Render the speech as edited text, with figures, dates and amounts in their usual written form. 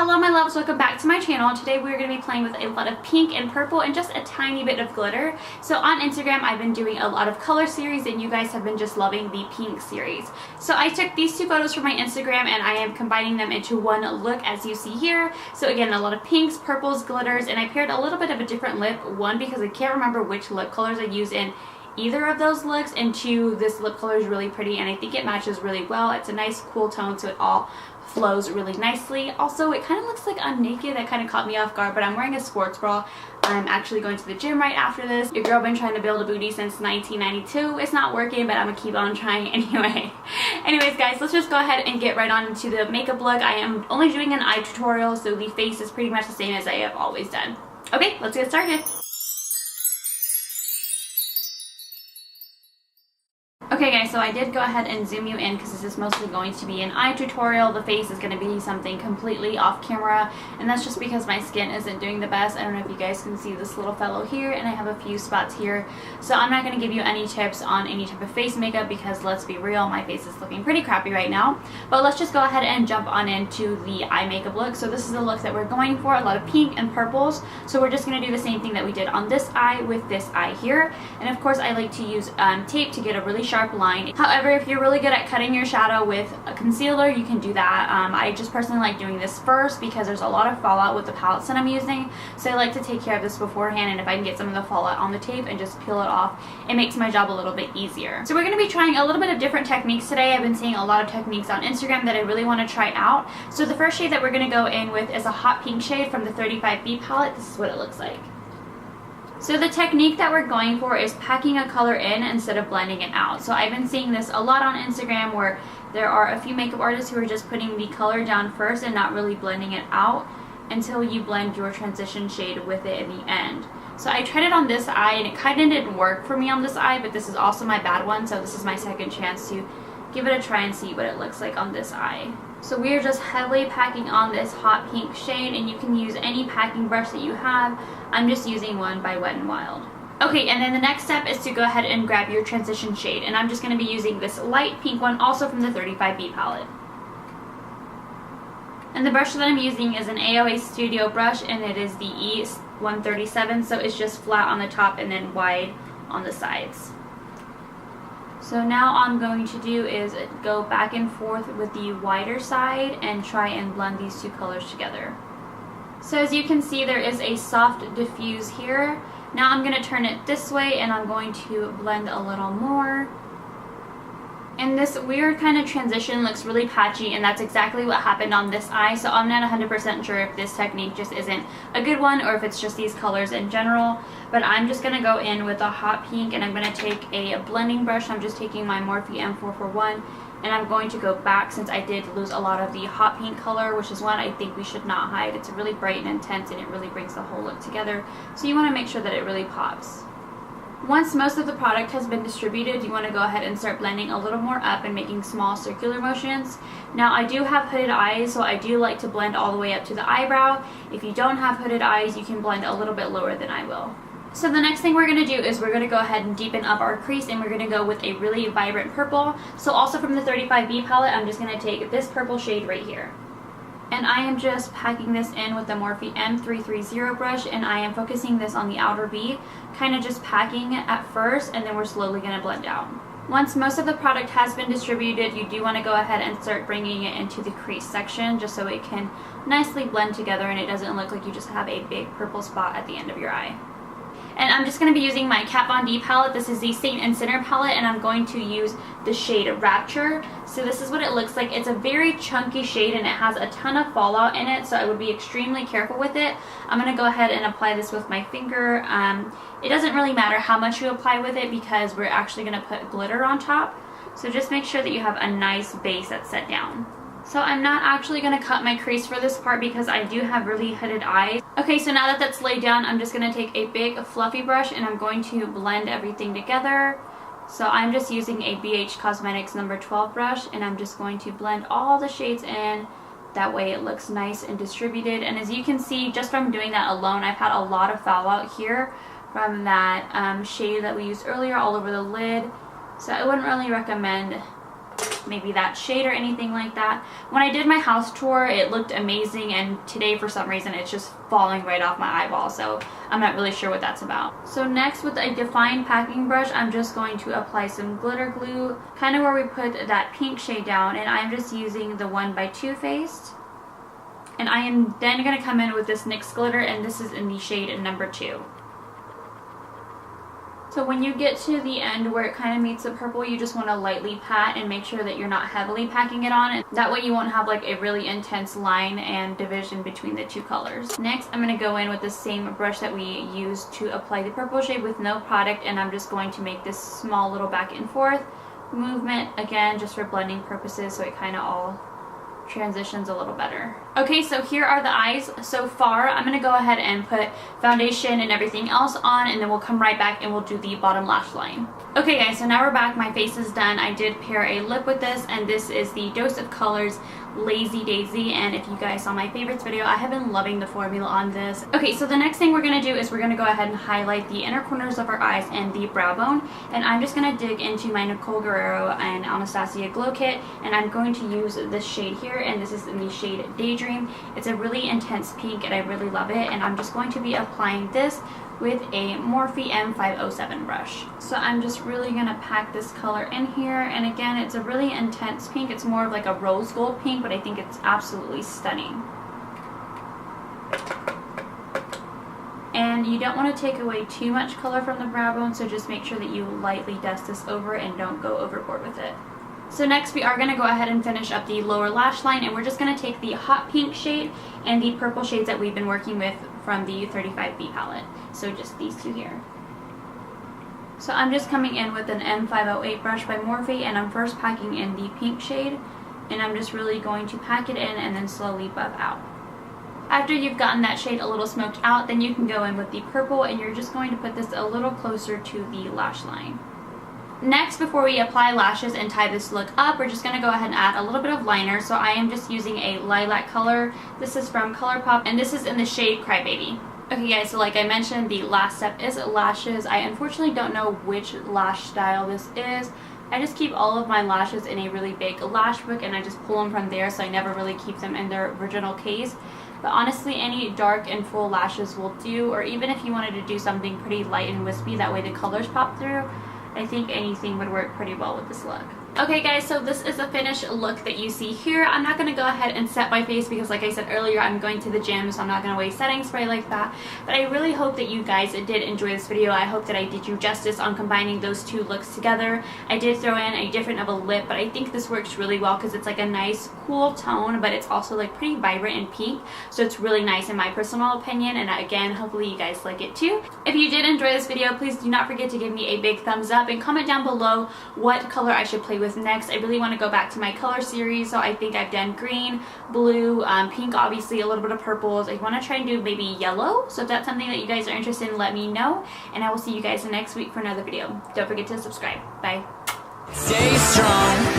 Hello my loves, welcome back to my channel. Today we're going to be playing with a lot of pink and purple and just a tiny bit of glitter. So on Instagram I've been doing a lot of color series and you guys have been just loving the pink series. So I took these two photos from my Instagram and I am combining them into one look as you see here. So again, a lot of pinks, purples, glitters, and I paired a little bit of a different lip. One, because I can't remember which lip colors I used in either of those looks, and two, this lip color is really pretty and I think it matches really well. It's a nice cool tone, so it all flows really nicely. Also, it kind of looks like I'm naked. That kind of caught me off guard, but I'm wearing a sports bra. I'm actually going to the gym right after this. Your girl been trying to build a booty since 1992. It's not working, but I'm gonna keep on trying anyway. Anyways guys, let's just go ahead and get right on into the makeup look. I am only doing an eye tutorial, so the face is pretty much the same as I have always done. Okay, let's get started. Okay guys, so I did go ahead and zoom you in because this is mostly going to be an eye tutorial. The face is going to be something completely off camera, and that's just because my skin isn't doing the best. I don't know if you guys can see this little fellow here, and I have a few spots here. So I'm not going to give you any tips on any type of face makeup because let's be real, my face is looking pretty crappy right now. But let's just go ahead and jump on into the eye makeup look. So this is the look that we're going for, a lot of pink and purples. So we're just going to do the same thing that we did on this eye with this eye here. And of course I like to use tape to get a really sharp line. However, if you're really good at cutting your shadow with a concealer, you can do that. I just personally like doing this first because there's a lot of fallout with the palettes that I'm using, so I like to take care of this beforehand, and if I can get some of the fallout on the tape and just peel it off, it makes my job a little bit easier. So we're going to be trying a little bit of different techniques today. I've been seeing a lot of techniques on Instagram that I really want to try out. So the first shade that we're going to go in with is a hot pink shade from the 35B palette. This is what it looks like. So the technique that we're going for is packing a color in instead of blending it out. So I've been seeing this a lot on Instagram where there are a few makeup artists who are just putting the color down first and not really blending it out until you blend your transition shade with it in the end. So I tried it on this eye and it kind of didn't work for me on this eye, but this is also my bad one, so this is my second chance to give it a try and see what it looks like on this eye. So we are just heavily packing on this hot pink shade, and you can use any packing brush that you have. I'm just using one by Wet n Wild. Okay, and then the next step is to go ahead and grab your transition shade, and I'm just going to be using this light pink one, also from the 35B palette. And the brush that I'm using is an AOA Studio brush, and it is the E137, so it's just flat on the top and then wide on the sides. So now all I'm going to do is go back and forth with the wider side and try and blend these two colors together. So as you can see, there is a soft diffuse here. Now I'm going to turn it this way and I'm going to blend a little more. And this weird kind of transition looks really patchy, and that's exactly what happened on this eye. So I'm not 100% sure if this technique just isn't a good one or if it's just these colors in general. But I'm just going to go in with a hot pink, and I'm going to take a blending brush. I'm just taking my Morphe M441, and I'm going to go back since I did lose a lot of the hot pink color, which is one I think we should not hide. It's really bright and intense, and it really brings the whole look together. So you want to make sure that it really pops. Once most of the product has been distributed, you want to go ahead and start blending a little more up and making small circular motions. Now I do have hooded eyes, so I do like to blend all the way up to the eyebrow. If you don't have hooded eyes, you can blend a little bit lower than I will. So the next thing we're going to do is we're going to go ahead and deepen up our crease, and we're going to go with a really vibrant purple. So also from the 35B palette, I'm just going to take this purple shade right here. And I am just packing this in with the Morphe M330 brush, and I am focusing this on the outer V, kind of just packing it at first, and then we're slowly going to blend out. Once most of the product has been distributed, you do want to go ahead and start bringing it into the crease section just so it can nicely blend together and it doesn't look like you just have a big purple spot at the end of your eye. And I'm just going to be using my Kat Von D palette. This is the Saint and Sinner palette, and I'm going to use the shade Rapture. So this is what it looks like. It's a very chunky shade and it has a ton of fallout in it, so I would be extremely careful with it. I'm going to go ahead and apply this with my finger. It doesn't really matter how much you apply with it because we're actually going to put glitter on top. So just make sure that you have a nice base that's set down. So I'm not actually going to cut my crease for this part because I do have really hooded eyes. Okay, so now that that's laid down, I'm just going to take a big fluffy brush and I'm going to blend everything together. So I'm just using a BH Cosmetics number 12 brush, and I'm just going to blend all the shades in. That way it looks nice and distributed. And as you can see, just from doing that alone, I've had a lot of fallout here from that shade that we used earlier all over the lid. So I wouldn't really recommend maybe that shade or anything like that. When I did my house tour, it looked amazing, and today for some reason it's just falling right off my eyeball, so I'm not really sure what that's about. So next, with a defined packing brush, I'm just going to apply some glitter glue, kind of where we put that pink shade down, and I'm just using the one by Too Faced. And I am then going to come in with this NYX glitter, and this is in the shade number 2. So when you get to the end where it kind of meets the purple, you just want to lightly pat and make sure that you're not heavily packing it on. That way you won't have like a really intense line and division between the two colors. Next, I'm going to go in with the same brush that we used to apply the purple shade with no product, and I'm just going to make this small little back and forth movement, again just for blending purposes, so it kind of all transitions a little better. Okay, so here are the eyes so far. I'm going to go ahead and put foundation and everything else on, and then we'll come right back and we'll do the bottom lash line. Okay guys, so now we're back. My face is done. I did pair a lip with this, and this is the Dose of Colors Lazy Daisy, and if you guys saw my favorites video, I have been loving the formula on this. Okay, so the next thing we're going to do is we're going to go ahead and highlight the inner corners of our eyes and the brow bone, and I'm just going to dig into my Nicole Guerrero and Anastasia Glow Kit, and I'm going to use this shade here, and this is in the shade Daydream. It's a really intense pink, and I really love it, and I'm just going to be applying this with a Morphe M507 brush. So I'm just really going to pack this color in here, and again, it's a really intense pink. It's more of like a rose gold pink, but I think it's absolutely stunning. And you don't want to take away too much color from the brow bone, so just make sure that you lightly dust this over and don't go overboard with it. So next we are going to go ahead and finish up the lower lash line, and we're just going to take the hot pink shade and the purple shades that we've been working with from the 35B palette. So just these two here. So I'm just coming in with an M508 brush by Morphe, and I'm first packing in the pink shade, and I'm just really going to pack it in and then slowly buff out. After you've gotten that shade a little smoked out, then you can go in with the purple, and you're just going to put this a little closer to the lash line. Next, before we apply lashes and tie this look up, we're just going to go ahead and add a little bit of liner. So I am just using a lilac color. This is from ColourPop, and this is in the shade Crybaby. Okay guys, so like I mentioned, the last step is lashes. I unfortunately don't know which lash style this is. I just keep all of my lashes in a really big lash book, and I just pull them from there, so I never really keep them in their original case. But honestly, any dark and full lashes will do, or even if you wanted to do something pretty light and wispy, that way the colors pop through, I think anything would work pretty well with this look. Okay guys, so this is the finished look that you see here. I'm not going to go ahead and set my face because like I said earlier, I'm going to the gym, so I'm not going to waste setting spray like that. But I really hope that you guys did enjoy this video. I hope that I did you justice on combining those two looks together. I did throw in a different of a lip, but I think this works really well because it's like a nice cool tone, but it's also like pretty vibrant and pink. So it's really nice in my personal opinion, and again, hopefully you guys like it too. If you did enjoy this video, please do not forget to give me a big thumbs up and comment down below what color I should play with next. I really want to go back to my color series, so I think I've done green, blue, pink, obviously a little bit of purples. I want to try and do maybe yellow, so if that's something that you guys are interested in, let me know, and I will see you guys next week for another video. Don't forget to subscribe. Bye. Stay strong.